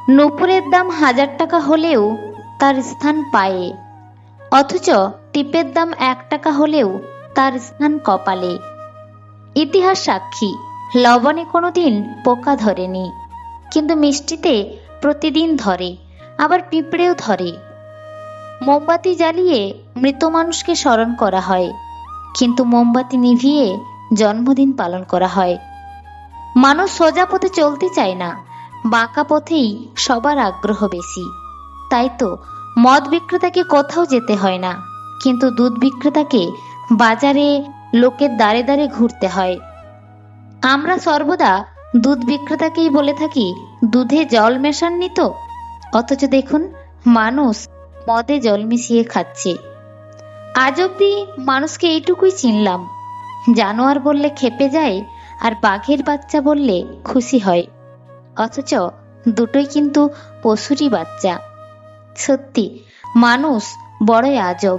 নূপুরের দাম 1000 টাকা হলেও তার স্থান পায়ে, অথচ টিপের দাম 1 টাকা হলেও তার স্থান কপালে। ইতিহাস সাক্ষী, লবণে কোনোদিন পোকা ধরেনি, কিন্তু মিষ্টিতে প্রতিদিন ধরে, আবার পিঁপড়েও ধরে। মোমবাতি জ্বালিয়ে মৃত মানুষকে স্মরণ করা হয়, কিন্তু মোমবাতি নিভিয়ে জন্মদিন পালন করা হয়। মানুষ সোজা পথে চলতে চায় না, বাঁকা পথেই সবার আগ্রহ বেশি। তাই তো মদ বিক্রেতাকে কোথাও যেতে হয় না, কিন্তু দুধ বিক্রেতাকে বাজারে লোকের দাঁড়ে দাঁড়ে ঘুরতে হয়। আমরা সর্বদা দুধ বিক্রেতাকেই বলে থাকি, দুধে জল মেশাননি তো? অথচ দেখুন, মানুষ মদে জল মিশিয়ে খাচ্ছে। আজ অব্দি মানুষকে এইটুকুই চিনলাম, জানোয়ার বললে ক্ষেপে যায়, আর বাঘের বাচ্চা বললে খুশি হয়। অথচ দুটোই কিন্তু পশুরই বাচ্চা। সত্যি, মানুষ বড়ই আজব।